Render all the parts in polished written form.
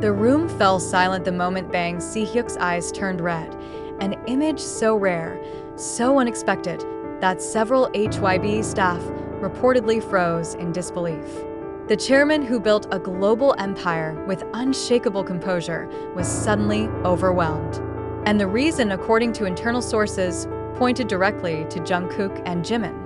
The room fell silent the moment Bang Si-hyuk's eyes turned red, an image so rare, so unexpected, that several HYBE staff reportedly froze in disbelief. The chairman, who built a global empire with unshakable composure, was suddenly overwhelmed. And the reason, according to internal sources, pointed directly to Jungkook and Jimin.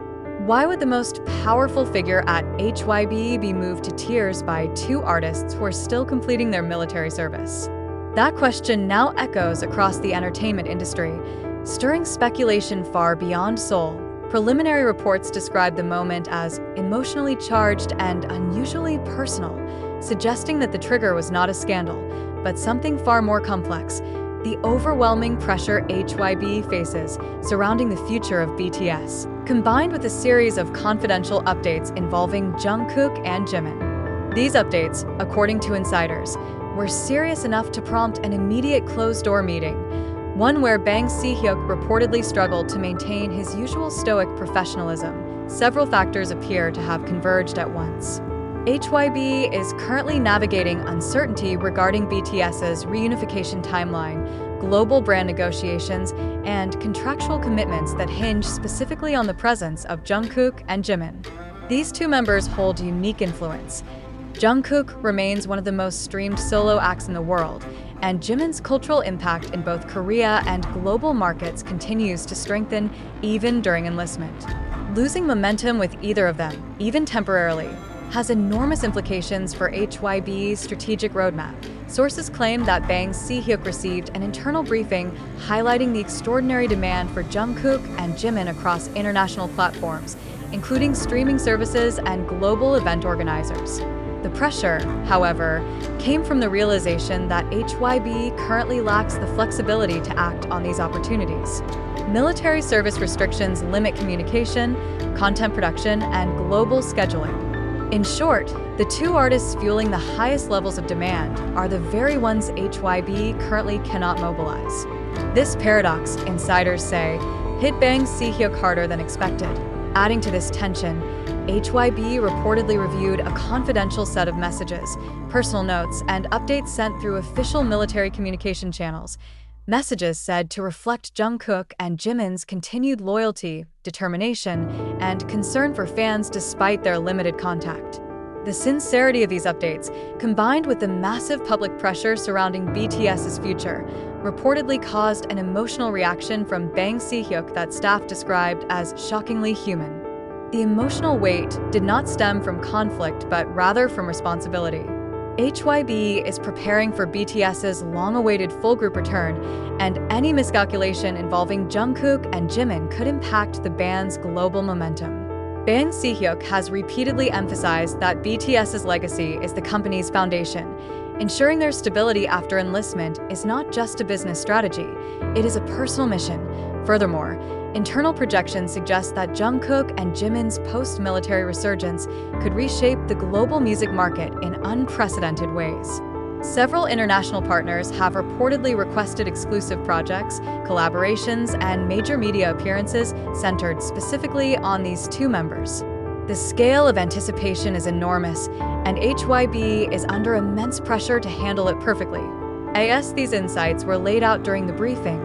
Why would the most powerful figure at HYBE be moved to tears by two artists who are still completing their military service? That question now echoes across the entertainment industry, stirring speculation far beyond Seoul. Preliminary reports describe the moment as emotionally charged and unusually personal, suggesting that the trigger was not a scandal, but something far more complex: the overwhelming pressure HYBE faces surrounding the future of BTS, combined with a series of confidential updates involving Jungkook and Jimin. These updates, according to insiders, were serious enough to prompt an immediate closed-door meeting, one where Bang Si-hyuk reportedly struggled to maintain his usual stoic professionalism. Several factors appear to have converged at once. HYBE is currently navigating uncertainty regarding BTS's reunification timeline, global brand negotiations, and contractual commitments that hinge specifically on the presence of Jungkook and Jimin. These two members hold unique influence. Jungkook remains one of the most streamed solo acts in the world, and Jimin's cultural impact in both Korea and global markets continues to strengthen even during enlistment. Losing momentum with either of them, even temporarily, has enormous implications for HYBE's strategic roadmap. Sources claim that Bang Si-hyuk received an internal briefing highlighting the extraordinary demand for Jungkook and Jimin across international platforms, including streaming services and global event organizers. The pressure, however, came from the realization that HYBE currently lacks the flexibility to act on these opportunities. Military service restrictions limit communication, content production, and global scheduling. In short, the two artists fueling the highest levels of demand are the very ones HYBE currently cannot mobilize. This paradox, insiders say, hit Bang Si-hyuk harder than expected. Adding to this tension, HYBE reportedly reviewed a confidential set of messages, personal notes, and updates sent through official military communication channels. Messages said to reflect Jungkook and Jimin's continued loyalty, determination, and concern for fans despite their limited contact. The sincerity of these updates, combined with the massive public pressure surrounding BTS's future, reportedly caused an emotional reaction from Bang Si-hyuk that staff described as shockingly human. The emotional weight did not stem from conflict but rather from responsibility. HYBE is preparing for BTS's long-awaited full group return, and any miscalculation involving Jungkook and Jimin could impact the band's global momentum. Bang Si-hyuk has repeatedly emphasized that BTS's legacy is the company's foundation. Ensuring their stability after enlistment is not just a business strategy, it is a personal mission. Furthermore, internal projections suggest that Jungkook and Jimin's post-military resurgence could reshape the global music market in unprecedented ways. Several international partners have reportedly requested exclusive projects, collaborations, and major media appearances centered specifically on these two members. The scale of anticipation is enormous, and HYBE is under immense pressure to handle it perfectly. As these insights were laid out during the briefing,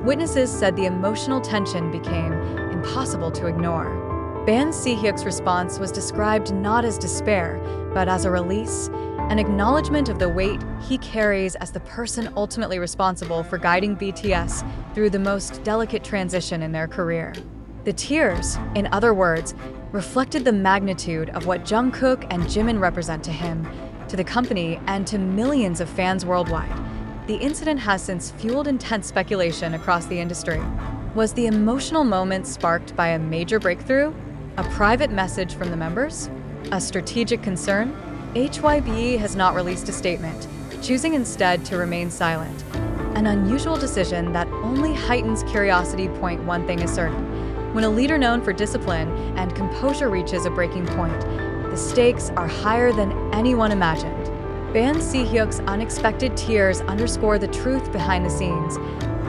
witnesses said the emotional tension became impossible to ignore. Bang Si-hyuk's response was described not as despair, but as a release, an acknowledgement of the weight he carries as the person ultimately responsible for guiding BTS through the most delicate transition in their career. The tears, in other words, reflected the magnitude of what Jungkook and Jimin represent to him, to the company, and to millions of fans worldwide. The incident has since fueled intense speculation across the industry. Was the emotional moment sparked by a major breakthrough? A private message from the members? A strategic concern? HYBE has not released a statement, choosing instead to remain silent. An unusual decision that only heightens curiosity. One thing is certain: when a leader known for discipline and composure reaches a breaking point, the stakes are higher than anyone imagined. Bang Si-hyuk's unexpected tears underscore the truth behind the scenes.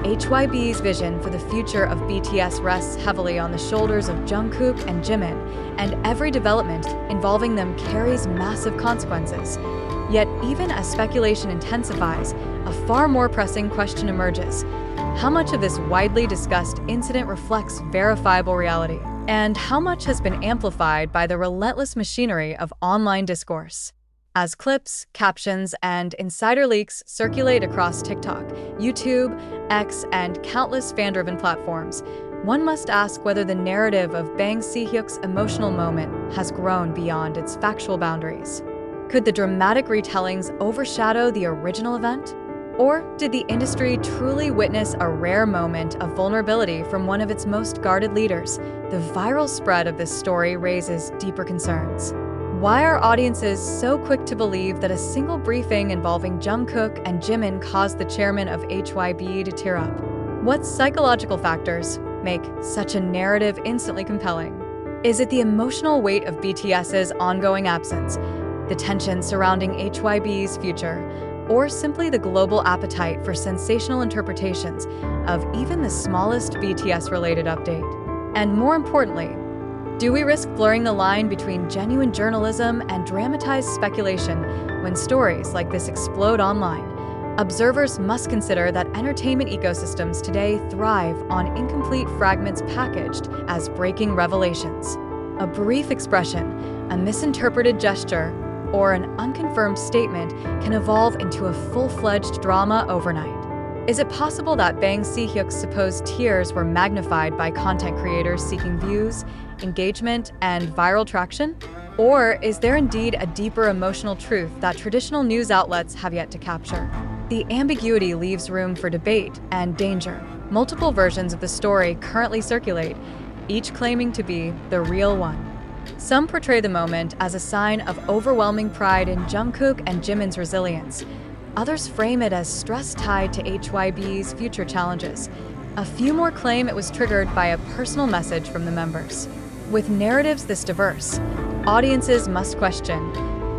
HYBE's vision for the future of BTS rests heavily on the shoulders of Jungkook and Jimin, and every development involving them carries massive consequences. Yet even as speculation intensifies, a far more pressing question emerges. How much of this widely discussed incident reflects verifiable reality? And how much has been amplified by the relentless machinery of online discourse? As clips, captions, and insider leaks circulate across TikTok, YouTube, X, and countless fan-driven platforms, one must ask whether the narrative of Bang Si-hyuk's emotional moment has grown beyond its factual boundaries. Could the dramatic retellings overshadow the original event? Or did the industry truly witness a rare moment of vulnerability from one of its most guarded leaders? The viral spread of this story raises deeper concerns. Why are audiences so quick to believe that a single briefing involving Jungkook and Jimin caused the chairman of HYBE to tear up? What psychological factors make such a narrative instantly compelling? Is it the emotional weight of BTS's ongoing absence, the tension surrounding HYBE's future, or simply the global appetite for sensational interpretations of even the smallest BTS-related update? And more importantly, do we risk blurring the line between genuine journalism and dramatized speculation when stories like this explode online? Observers must consider that entertainment ecosystems today thrive on incomplete fragments packaged as breaking revelations. A brief expression, a misinterpreted gesture, or an unconfirmed statement can evolve into a full-fledged drama overnight. Is it possible that Bang Si-hyuk's supposed tears were magnified by content creators seeking views, engagement, and viral traction? Or is there indeed a deeper emotional truth that traditional news outlets have yet to capture? The ambiguity leaves room for debate and danger. Multiple versions of the story currently circulate, each claiming to be the real one. Some portray the moment as a sign of overwhelming pride in Jungkook and Jimin's resilience. Others frame it as stress tied to HYBE's future challenges. A few more claim it was triggered by a personal message from the members. With narratives this diverse, audiences must question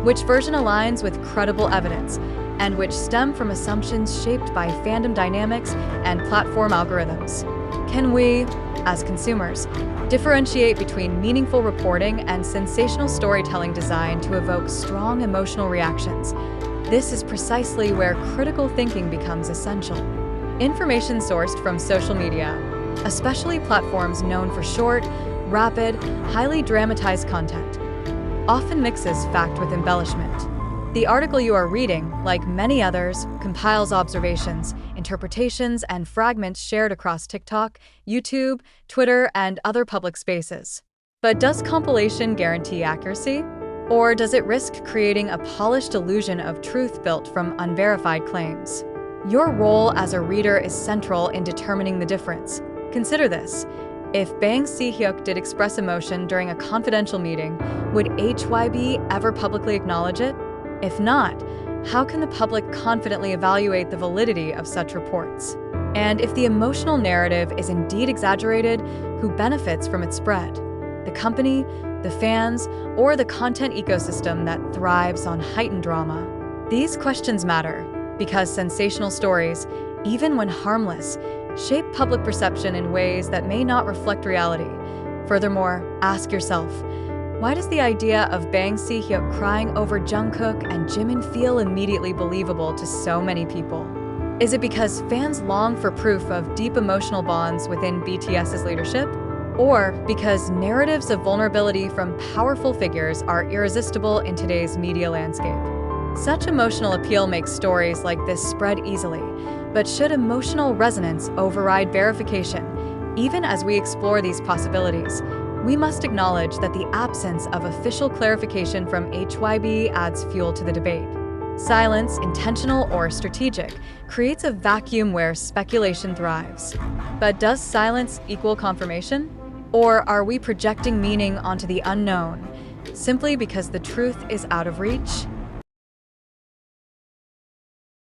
which version aligns with credible evidence and which stem from assumptions shaped by fandom dynamics and platform algorithms. Can we, as consumers, differentiate between meaningful reporting and sensational storytelling designed to evoke strong emotional reactions? This is precisely where critical thinking becomes essential. Information sourced from social media, especially platforms known for short, rapid, highly dramatized content, often mixes fact with embellishment. The article you are reading, like many others, compiles observations, interpretations, and fragments shared across TikTok, YouTube, Twitter, and other public spaces. But does compilation guarantee accuracy? Or does it risk creating a polished illusion of truth built from unverified claims? Your role as a reader is central in determining the difference. Consider this. If Bang Si-hyuk did express emotion during a confidential meeting, would HYBE ever publicly acknowledge it? If not, how can the public confidently evaluate the validity of such reports? And if the emotional narrative is indeed exaggerated, who benefits from its spread? The company, the fans, or the content ecosystem that thrives on heightened drama? These questions matter because sensational stories, even when harmless, shape public perception in ways that may not reflect reality. Furthermore, ask yourself, why does the idea of Bang Si-hyuk crying over Jungkook and Jimin feel immediately believable to so many people? Is it because fans long for proof of deep emotional bonds within BTS's leadership? Or because narratives of vulnerability from powerful figures are irresistible in today's media landscape? Such emotional appeal makes stories like this spread easily, but should emotional resonance override verification? Even as we explore these possibilities, we must acknowledge that the absence of official clarification from HYBE adds fuel to the debate. Silence, intentional or strategic, creates a vacuum where speculation thrives. But does silence equal confirmation? Or are we projecting meaning onto the unknown, simply because the truth is out of reach?